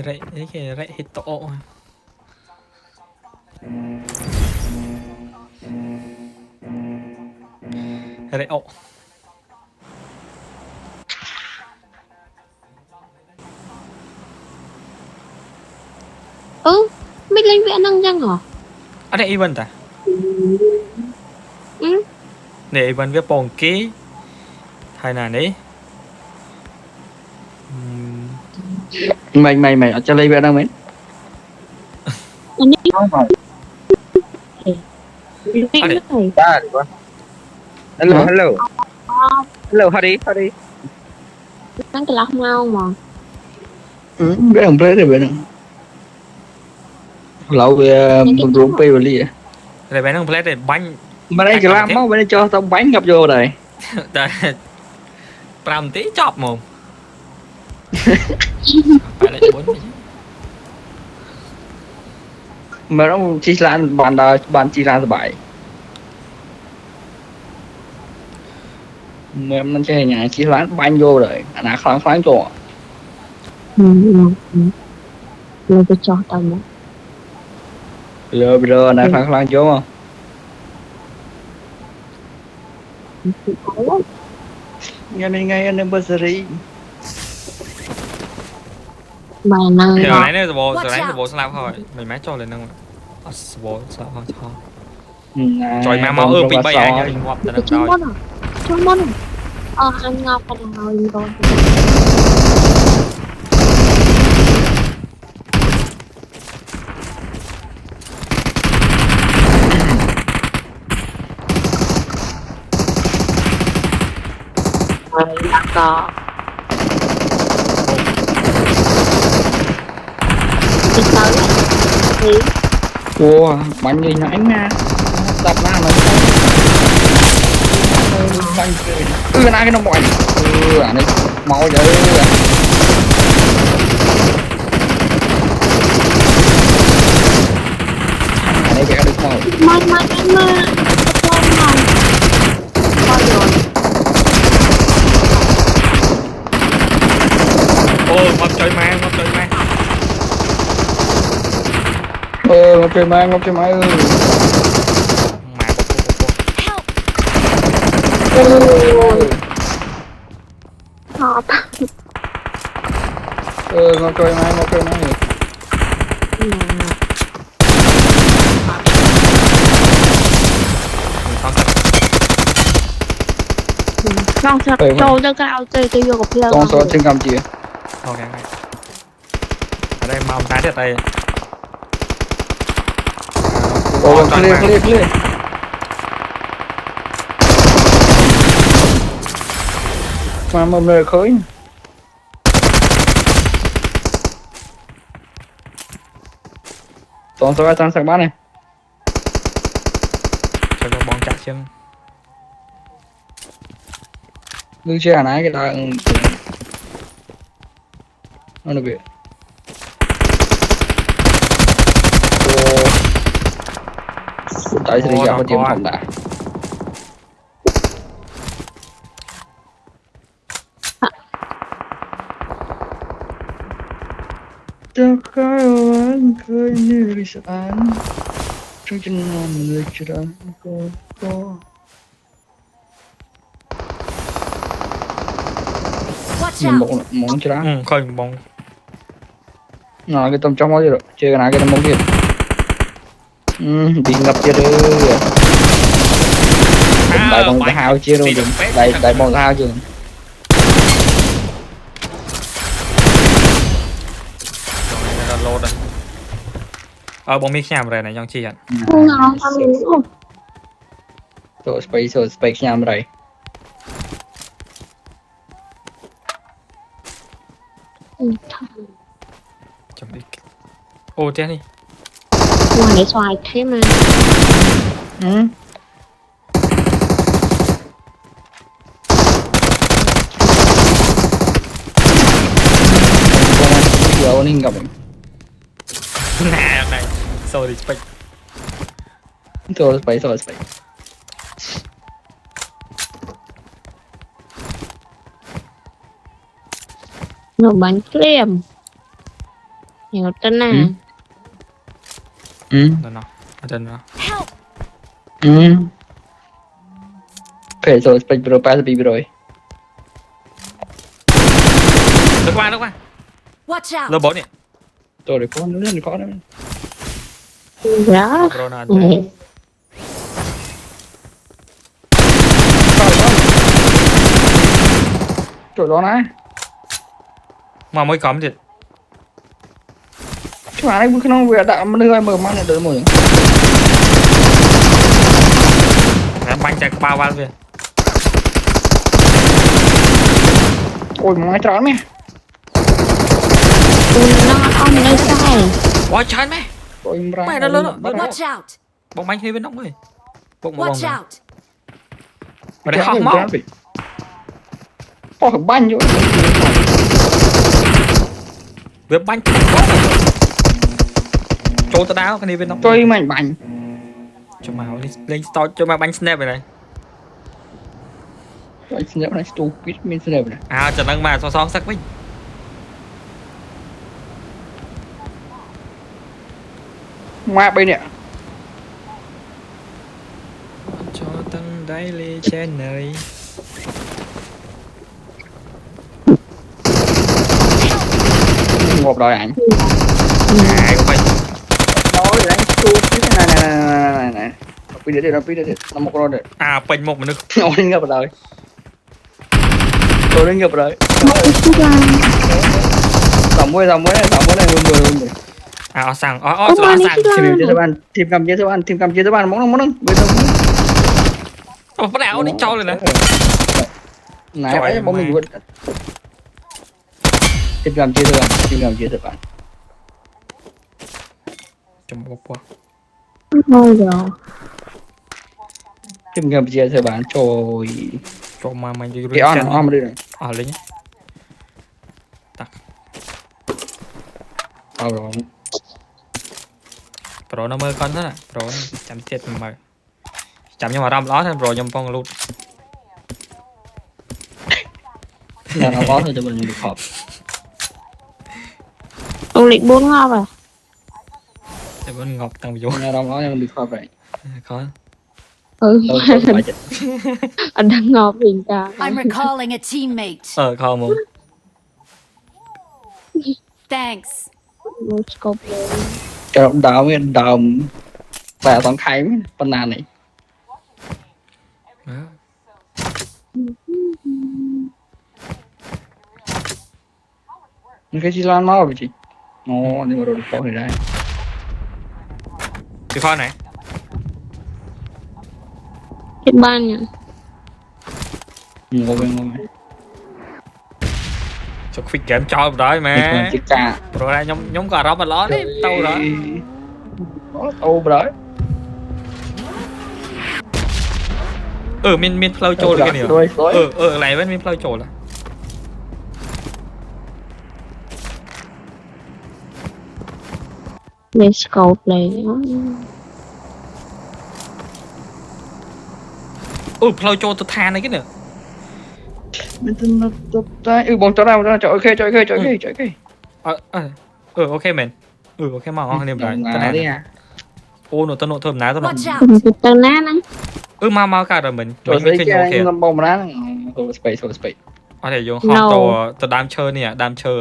rệ cái rệ hít tổ rệ ộ Mới lên viện năng chăng hả? ở đây event à để event với bồn ký hay là đấy mày ở cho lấy về đâu mấy ở đây ba đi con hello howdy Đang cái lọc mau mà. biết không biết rồi vậy lậu về một ruộng pì vào đi đây bé đang play để bánh mà đây cái làm máu bên đây cho tao bánh ngập vô đây đây làm tí chọc mồm phải lại 4 mà nó chỉ là bạn chỉ là bảy mà em nó chơi nhà chỉ là bánh vô rồi anh đã khoáng cho Rồi tôi cho tao một. bây giờ anh đã khoáng cho không ngay anniversary Bài năng giờ đó. nãy nó bộ slap thôi mình má cho lên năng bộ slap thôi cho trời mà máu bị bay anh ơi ngọc từ Chưa đâu mất à? Chưa mất à? Anh ngọc còn rồi rồi. Đã có đi tới thì wow bánh gì nó ánh nha đặt ra nó bánh cười cái nó mọi anh ấy máu vậy anh ấy vẽ được màu mai anh mà con mà coi rồi ô ngọc trời ma ngọc trời mai ơi họ ngọc trời mai con sao trâu cho cái ao chơi vô cục lơ con số trên cầm chìa ok ở đây màu tái đây clear mà mầm nơi khối toàn số trang sạc bát này cho nó bóng chạy chân cứ chơi này cái đó nó được việc tại sao đi gặp cái phòng đã cho cái anh khơi như sáng trong chân ngàn người chưa có món chưa đó khơi bóng nó cái tôm trong đó rồi chơi cái này cái tôm bóng kia bị ngập chưa được đại bóng hao chưa rồi đại bóng hao chưa lô đây bóng mi nhảm rồi này nhong chi hẳn so space nhảm rồi chuẩn bị ô thế đi ngoài xoài thế mà giờ anh gặp nè này sorry space Nồi bánh kem hiểu tên nè. Nó nó ở trên nó Phải rồi spec pro pass bị rồi lướt qua Watch out! lướt bốn nè rồi để con nữa có nữa Đó. pro nó Nè. rồi đó này mà mới cắm thì chứ mà này bữa nó vừa đã nơi mở mắt này đỡ mở em bánh chạy bao bao về ôi mà tròn mẹ Nó ông đây sai. ôi trời mẹ ôi mẹ nó lớn rồi Watch out! bóng bánh đi bên nóng rồi bóng bóng Watch out! mà để hỏng máu có banh rồi với bánh trốn tao đáo cái này bên nóng tôi mạnh banh cho màu lên start cho màu bánh snap này tôi xin lỗi này stupid mình xin lỗi này à chẳng năng mà so sắc với ma bên nè cho tăng đáy lê trên này một đời ảnh à không phải nói là stupid này bây giờ đây nó một con rồi à pin một mình được nó lên gặp rồi tôi lên gặp rồi tổng mới này mười à sang sang team cầm chế số ban món bây giờ bắt đầu đi cho rồi nè nãy ấy bóng mình team cầm chế số ban chấm bọc qua Thôi rồi. team cầm chế số ban trời cho mà mày đi cái on đi rồi à lấy nhé rồi pro nó mơ con thế này pro chấm thiệt mà chấm nhưng mà ram lót thôi pro nhầm phong luôn là nó có thôi cho mình được họp Ông lịch 4 ngọc à? để bên ngọc tăng vô nhà đông nó mình được họp vậy có Ừ. tôi phải chết Anh đang ngọc bình ta. I'm recalling a teammate. không muốn Thanks. Một scope lên. cái đào và toàn khai bên nào này cái gì lan máu vậy chị ồ nhưng mà rồi có này đây cái con này Chết ban nhỉ? ngồi cho quick game cho rồi mà chiếc ca rồi đây nhóm cà rốt mà ló đi tâu rồi nó tâu rồi mình flow trôi cái này lại bên mình flow trôi là Về scope lên. flow trôi tôi than này cái nữa mình bóng cho ra trời ok mình ok mà ngon niềm lại cái này à nó tao thơm ná tao nó Watch out! Từ từ nát á. mau cả rồi mình rồi mình cái ok ngâm bông đá space có thể dùng hot tao đam chơi nè đam chơi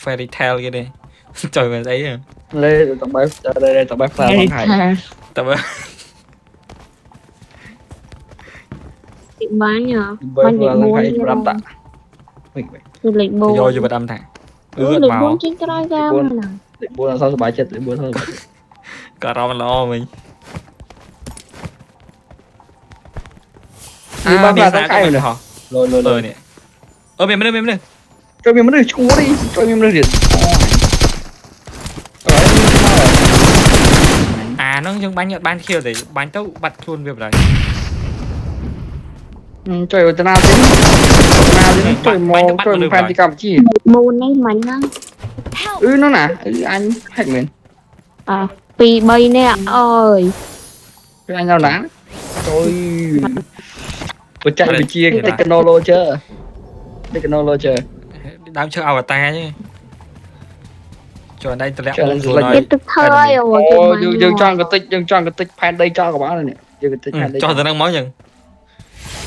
fairy tale cái này trời mình thấy lên tao bếp ra bằng hải tao Chị bán nhỉ? bếp Con ra lịch bằng 4 hải chứ làm tạ đâu. Từ lịch 4. vô vô đâm thẳng Ừ, lịch 4 trên cái đai ra mà nè. lịch 4 là sao bài chết lịch 4 thôi cả rau lo mình bác ra tao khai rồi rồi hả rồi nè mình đi cho mình mới được chúa đi cho mình mới được à nó nhưng bán kia thì bán tấu bật luôn việc đấy trời ơi nào đến trời mò trời fan đi cầm chi Môn ấy mình á. nó nè anh hack mình À, pì bay nè ơi. anh nào đá tôi chạy bị chia cái technology đám chơi avatar chứ cho đây tôi lẹ Cho một nên rồi là rồi Cái tức thơi rồi ô dương cho cái tích fan đây cho các bạn này nè dương cái tích fan đây cho từ năng máu nhưng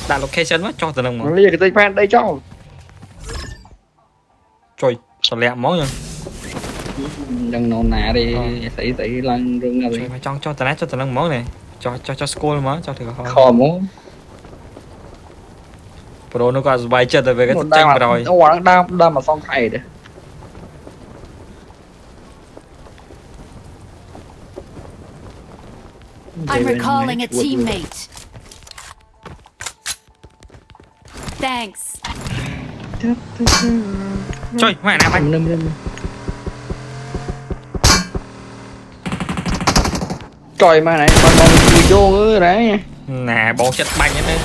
đặt location quá cho từ năng máu bây giờ cái tích fan đây cho trời tôi lẹ máu nhưng đừng nôn nà đi tỷ lần rừng nào đi mà cho từ năng máu này cho school máu cho thì kho muốn pro nó có vài chân về cái nó tranh rồi nó quá đang mà xong thầy đấy I'm recalling a teammate. Thanks. trời mẹ nào anh trời mà này còn vô nữa đấy nè bộ chất banh ấy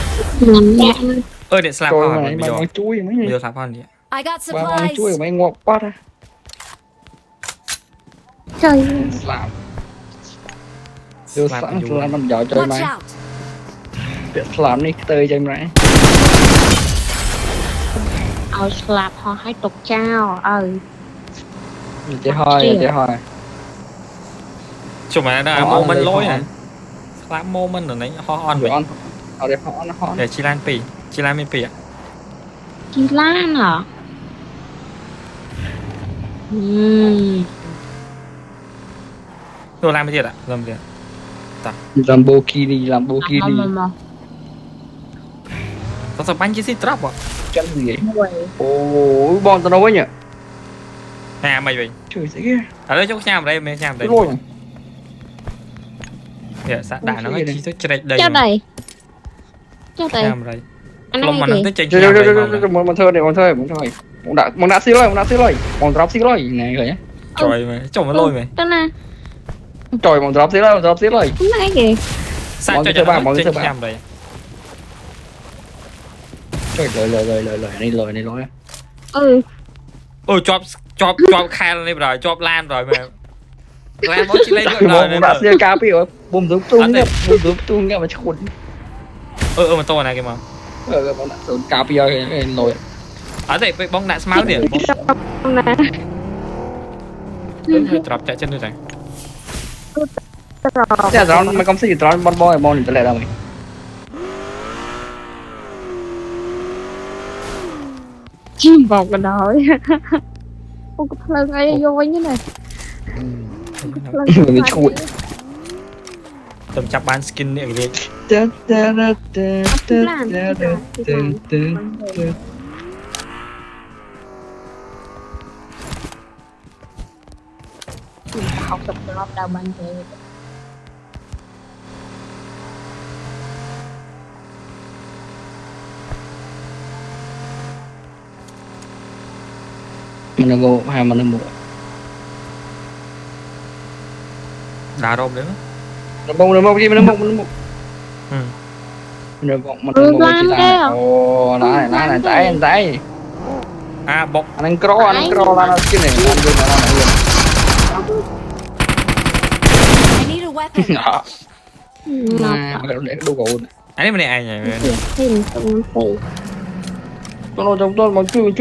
ơi điện slap trời hoa mà này bây giờ bằng chuối mấy bây giờ slap hoa đi I got bằng supplies. chuối mấy ngọt quá á Trời làm vô sẵn làm mình giỏi chơi Watch mà out. việc làm đi tơi chơi mà เอาสลับพอให้ตกเจ้า chơi thôi chụp mà đã mô mình lỗi này slap mô mình ở đấy ho on vậy ở đây họ để chi lan mình pì ạ จีล่านเหรอđồ làm cái gì ạ làm gì Lamborghini มอง có sao bánh chứ xí trap à chân gì vậy ห่วย ôi bọn tao đâu ấy nhỉ nè mày vậy trời sẽ kia ở đây chỗ nhà đây mấy nhà đây rồi để xã đà nó chi tới chơi đây เจ้าใดเจ้าใด nhà đây อันนั้น lông mà ไง nó ดิ tới chơi chơi nhà chơi đây chơi chơi bọn thơ này bọn đã xí bọn drop xí lôi này rồi nhá trời mày chồng nó lôi mày ตั้งนะ trời bọn drop xí lôi ตั้งไงดิ sao Mọi cho người nó chơi chơi ba. nhà đây trời lời này lôi เออ ôi chọp khai lên rồi chọp lan rồi mà lan bố chỉ lấy được rồi bọn nên đã xí cá pi rồi bùm giúp tung nghe mà chụt mà to này kìa mà bọn đã xí cá pi rồi lôi ở đây bóng đạn máu điểm นะ drop chạy chân được này thế là mày không xí drop bọn boy bọn này lại đâu mày บอกกันน้อยโอ้ก็เพลิงไอ้โยนนี่เลย mình chụt tầm chắp bán skin này đi เขากับรอบดาวบันเท mình là bộ hay mình là bộ đá rôm đấy nó bông gì mình là bộ mình là bộ chỉ là ô lá này tay à bọc anh cro là cái này anh đưa nó này luôn I need a weapon. đó หลับ mà để đồ gỗ anh ấy bên này ai nhỉ เห็นตรงนั้นสิ trong tôi mà chui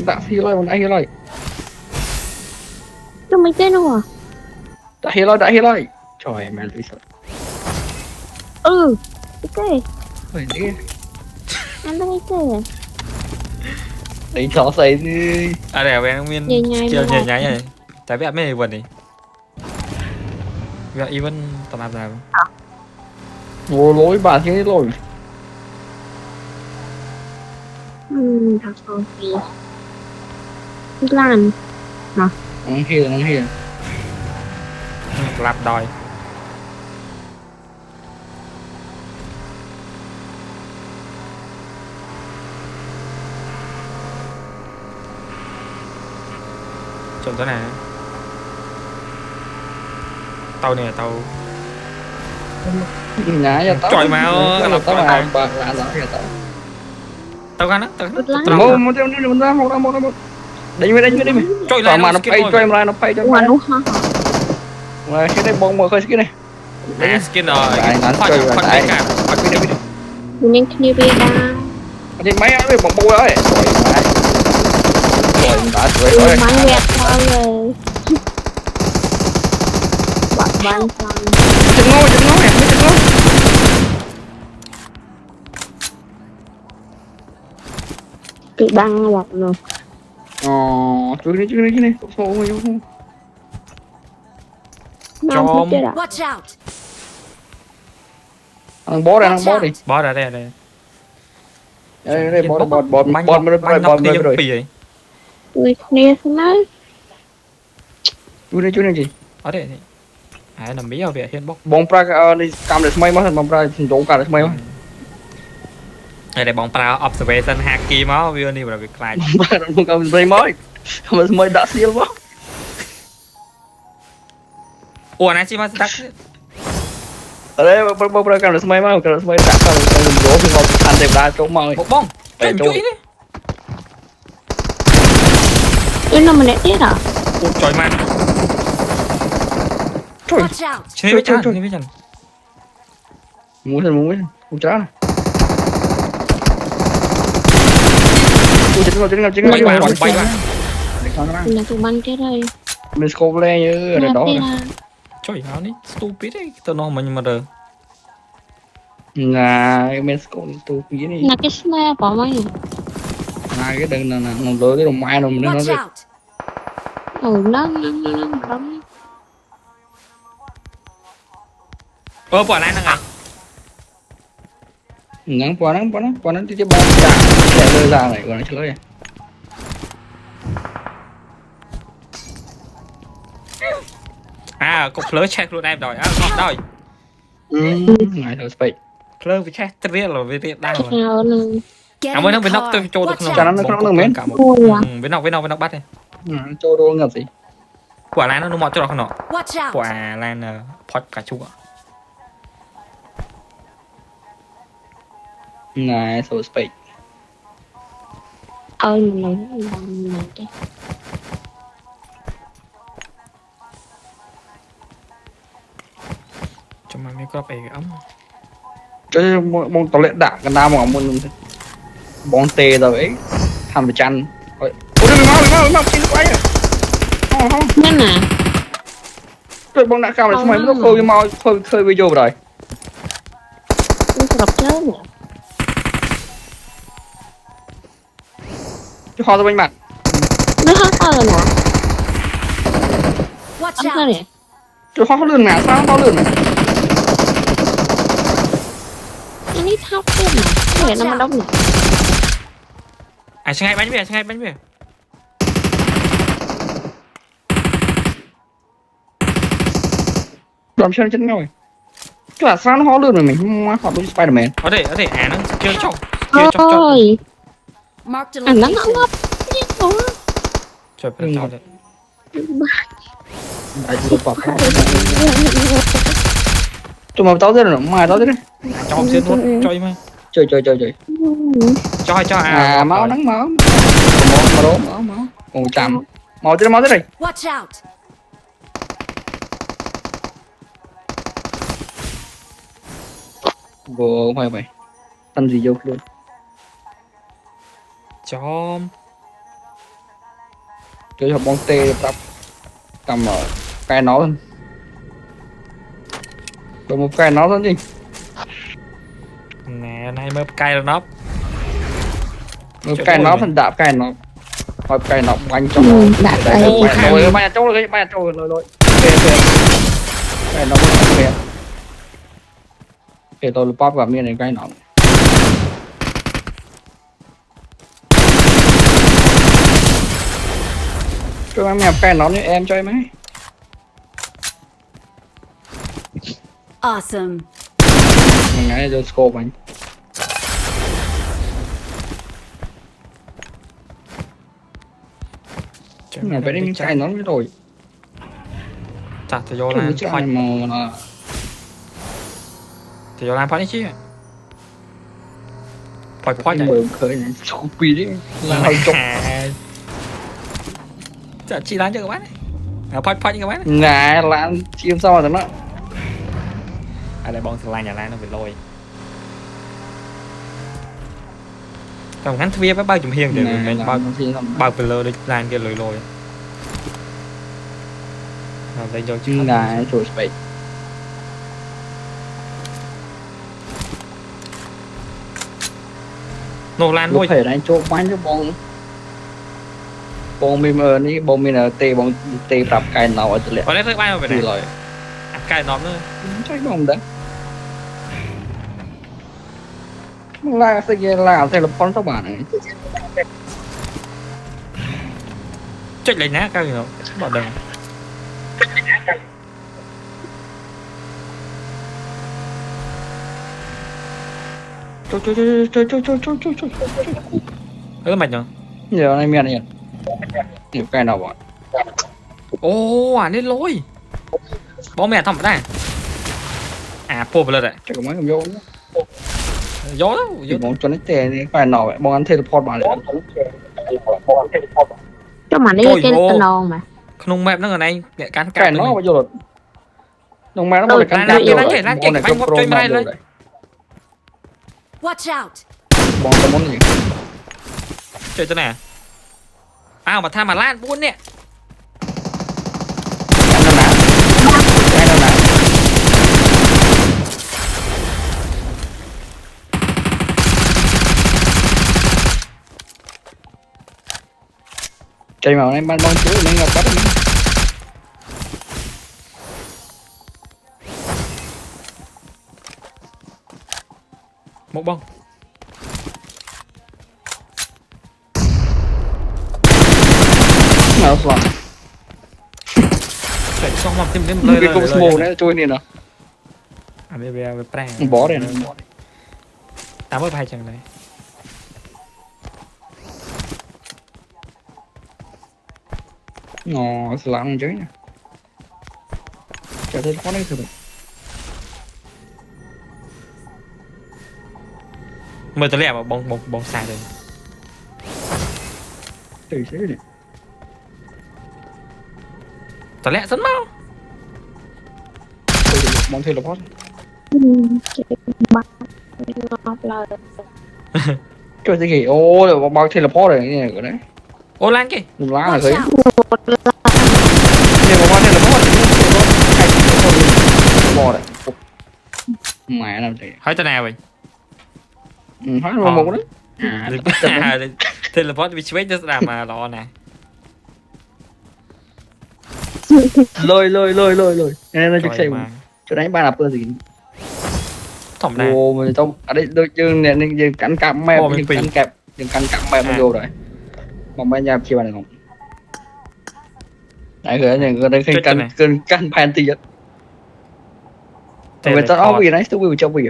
đã thi lại còn ai lại จะไม่เต้นหรอ đã thi lại trời mẹ bị sợ เออไม่เต้ phải đi อันนั้นไม่เต้ đi chó xây đi à để về nguyên Nhảy chiều nhảy nhảy này tại vì mấy vần này vì even tao làm nào vô lối bà thế rồi ทางโซนสีล้าน nắng hiền lạp đòi chọn thế này tàu này tàu ngã cho tao trời mà ơi là tao này bà là đó kìa tao tàu gắn á tàu một đánh mày trời tao này mà nó bay cho อ้วนลูกฮะ mà cái này bông mà khơi cái này nè skin rồi Đấy, nó khoan chơi khoan vào đấy tay. cả khoan cái này มันยังคนีเบียดา trên máy ấy bông bôi ấy rồi đã มันแหวกคอเลย bán xong chừng ngôi em chừng ngôi bị băng lọc rồi chú đi số nó không chết à Watch out! thằng bó đi Bó ra đây. đây bó Bánh nóc đi giống pì vậy. người nè nói chú này gì Ở đây. Nằm bí ở hiện bốc. bóng pra đi cam được mấy mất bóng pra đổ cả được mấy mất Đây bóng pra observation hack key máu view đi vào việc lại. không cầm dây mới đã xíu quá Ủa này chi mà đắt. ở đây bóng pra cam được mấy mất cam được mấy đã cam được đổ thì một thành đẹp đa chỗ mồi Một bông. Cái chuỗi đi. cái nó mình đẹp chết à Ủa trời man. Watch out! Chơi với chân. muốn không chán này Bay qua. là tụi băng chết đây mình scope lên như ở đó Trời áo ní stupid ấy. Tao nói mà đờ. là mình scope tu cái này là cái snare bỏ mấy là cái đừng là nó lỡ cái đồng mai rồi mình nó Watch out! nó đóng Quả này nè. nắng qua nó thì ba chạy lơi ra này còn nó chơi Cục lỡ check luôn em rồi. Ngọt rồi. ngày thôi space Lỡ với check rất là với việc đang rồi. nào nữa Get in Mới the nó bên nóc tôi car. cho được Watch Cho không? nó không được mến. Bên nóc bắt này. cho đô ngập gì Quả này nó mọt cho nó không nọ. Watch out! Quả lan pot cả chua. ngày thôi space mình lấy cái Cho mà mấy có bể ấm. cho bông tàu lệ đạn cái nào mà muốn bóng tê rồi ấy tham về chăn ôi mau xin quay không nên là rồi bóng đã cao là xong nó khơi mau khơi video rồi nó sẽ đọc chết nữa chứ họ ra bên mặt nó hết rồi nè Watch ấm ra out! nè chứ họ lươn nè sao họ lươn nè anh ấy thóc chết nè cái này nó đóng nè Sang hai bánh về. làm sao chân ngồi chứ là sao nó họ lươn rồi mình không họ đúng Spiderman Ở đây nó chưa chọc. ôi Marked a anh nó location. ngấp chết rồi Trời ơi tao đây. đại chưa bọc tụi mà tao thế rồi mai tao thế đấy Cho không xin luôn. Cho đi mày. chơi Cho máu nắng máu ồ chạm máu thế này Watch out! vô mày ăn gì vô luôn Cho. chơi học bóng tê tập cầm ở cái nó luôn rồi một cái nó thôi gì Nè này mới cay rồi nó. một cái nó thành đạp cái nó hỏi cái nó bánh trong đã đây rồi bay trâu rồi rồi cái nó vẫn kìa để tôi pop vào miệng này cái nó cho em nhập cái nó như em cho em ấy Awesome. mình ngay rồi scope anh này phải đi cái nó mới rồi Chặt thì vô lan cái màu là thì vô lan phát đi chứ. Point này. mở khởi này stupid đấy là hơi chọc Chả chỉ lan cho các bạn. Point cho các bạn. ngài là chim sao mà nó Đây bọn lan nhà lan nó bị lôi. Còn ngắn thuyết với bao chùm hiền thì mình bao về lơ đi lan kia lôi. Đây vô chứ. ngài rồi space nô lan ลูก môi เพจไหนโจ๊กบ้านโจ๊กบองมีนี่บองมีเตะบองเตะปรับกายเราอาจจะเหลือ có lẽ thức bay mà phải คือ này เลย cài nóm nữa ใช่บองเด้อลาสิเกลาเทเลพอนสักบาทนึง chết lấy nát cao gì đâu bỏ đằng โจ๊กโจ๊กโจ๊กโจ๊กโจ๊กโจ๊กโจ๊กโจ๊ก cái mạch nhở เดี๋ยวในเมียนี่อยู่ใกล้เราบ่ ô à nên lôi bố mẹ thầm đây à phô vào đây จะก็ไม่กับโยน gió đó อยู่มองจนไอ้เตะนี่ใกล้เราบองอันเทเลพอร์ตมาเลย cho mà đi cái non mà không mẹ nó ở đây để cán ใกล้ cán น้องมาโยนลงมาแล้วหมดเลยกันกันโยนเลย Watch out! บองตะมุนอยู่ chơi cho này à mà tham mà lan buôn nè กันนานกันนานใจมาในบ้านบองซื้อในกับปั๊บ một bông nào xong chạy xong làm thêm cái lời công small đấy chui này nó à về prang bỏ đây nó tám mươi hai chẳng này ngò slang chứ nha chả thấy có đấy thử mời tới lẹ mà bông xài rồi tùy xíu này tới lẹ rất mau mong thêm là post bắt ngọt lời chơi cái gì ô rồi bao thêm là post rồi như này của đấy ô lan kì đừng lá là Watch thấy out! một lần nhưng mà bao thêm là post thì nó hay cái bò đấy mẹ nào thì hỏi tới nào vậy hỏi là một đấy thì là post bị switch rất là mà lo nè lôi nên là trực xem chỗ đấy ba là pơ gì thỏm này ô mình tao ở đây đôi chân này nên dừng cắn cắm mẹ dừng cắn kẹp dừng cắn cắm mẹ nó vô rồi mà mấy nhà kia này không đấy rồi này người đây khi cắn pan thì người ta áo gì đấy tôi will cho vì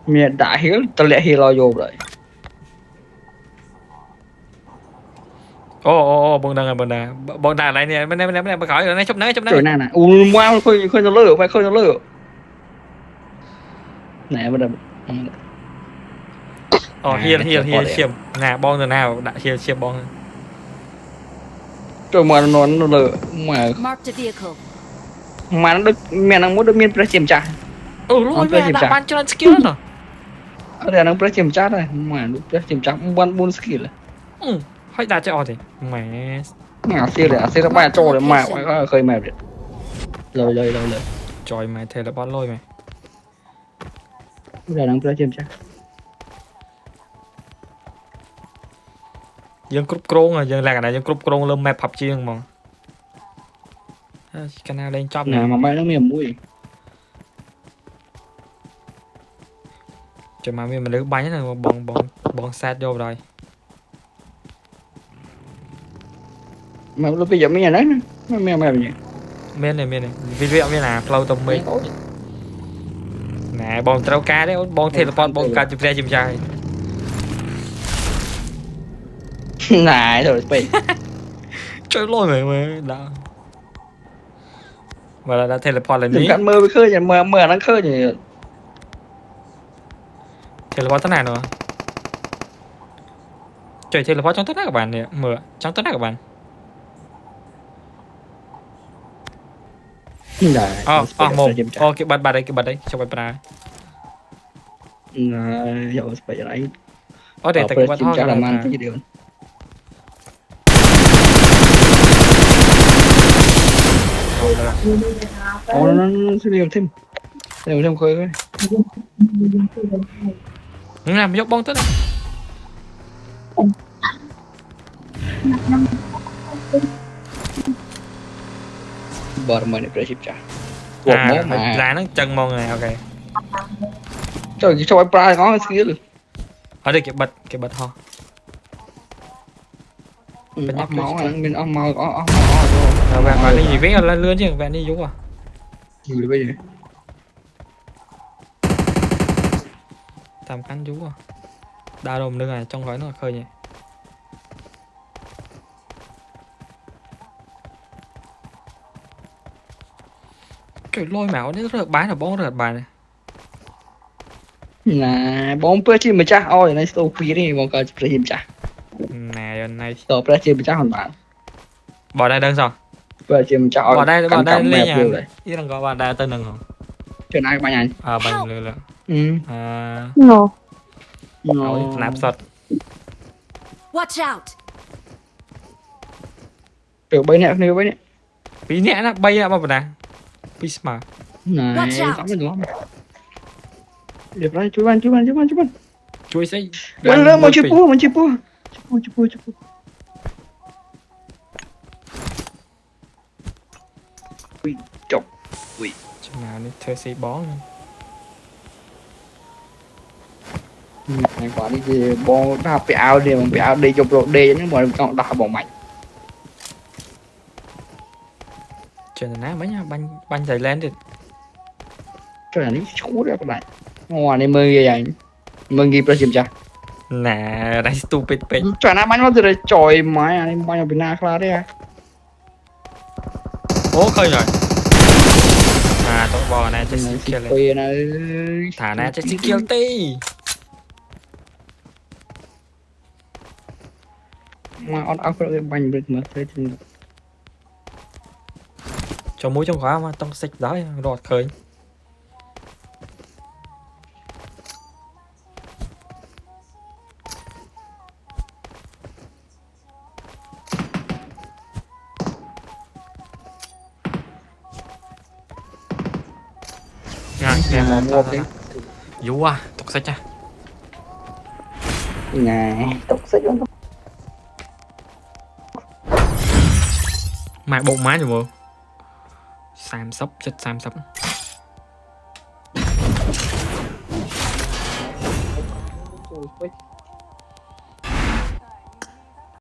mẹ đã hiểu tao lẽ hiểu lo vô rồi ô bông đằng này nè bên này khỏi rồi này chụp nơi trời nè wow khơi nó lửa phải khơi nó lửa nè bây giờ hiền chiêm nè bong từ nào đã hiền chiêm bong trời mà nó lửa Marked a vehicle. mà nó mẹ nó muốn được miên press chìm chặt lôi mẹ đã ban cho skill rồi ở đây nó press chìm chặt này mà nó press chìm chặt ban buôn skill này hỏi đã cho thì mẹ mà xưa nó ba cho để mà khơi mẹ lời trời mày thế là bón lôi mày bây giờ đang press chìm chặt dân cúp krong rồi dân là cái này dân cúp krong lên map học chiên mà cái nào lên chop nè này mà mày nó mềm mũi trời mà mình lấy bánh này bong sát vô rồi mà lúc bây giờ mấy nhà đấy mẹ gì bên này video bên nào flow tầm mấy nè bong trâu cá đấy bong teleport bong cá chụp ra chụp trai này rồi bị chơi lôi mày đã mà là đã teleport là đừng ní cắn mơ với khơi nhà mơ nó khơi gì teleport thế này nữa trời teleport trong tất cả các bạn nè mưa trong tất cả các bạn mồm cái bật đây cho bật ra giờ phải đấy để tại cái bật chim làm ăn cái gì điều nó sẽ liều thêm khơi thôi làm dốc bong tất á bờ mình để chụp trả buộc mốt mà lá nó chân mong này ok trời cho ai prai có cái skill ở đây cái bật ho ốc máu mình ốc máu có ốc rồi bạn đi gì vẽ lên lươn chứ bạn đi vú à gì bây giờ tầm cắn vú à đa đồng nữa này trong gói nó khơi nhỉ cái lôi máu đấy rất bán là bóng rất bài này nè bóng bữa chi mà chắc ôi này số phi đi một cái chụp hình trả nè này số bữa chi mà chắc hoàn toàn bỏ đây đơn rồi bữa chi mà chắc bỏ đây lên nhà này ý rằng có bỏ đây tên đừng không chuyện ai bao nhiêu à bằng lừa à No. nạp sọt Watch out! được bay nè nếu bay nè bí nhẹ nó bay ra mà nè bí mà này Watch out. tắm mình lắm được rồi chú ban chui sẽ lên một chụp pua ui chọc chừng nào đi thuê xe bón này quả đi thì bò đạp bị áo đi mà bị áo đi chụp lộ đi nhưng mà còn đạp bỏ mạnh chuyện này mấy nha banh chạy lên thì cái này chú đấy các bạn ngoài này mừng gì vậy mừng gì bây giờ nè đây stupid bitch trời nào bánh nó từ trời máy anh bao nhiêu bên na klar đấy à ô khơi rồi à tao bò này cho xin kia lên quê này thả nè cho xin kia ti mà on áo cái bánh được mà thế thì cho muối trong khóa mà tao xịt đói rọt khơi nghe một cái vú à tục xích à nè tục xích lắm mày bụng má rồi sam sóc chết sam sóc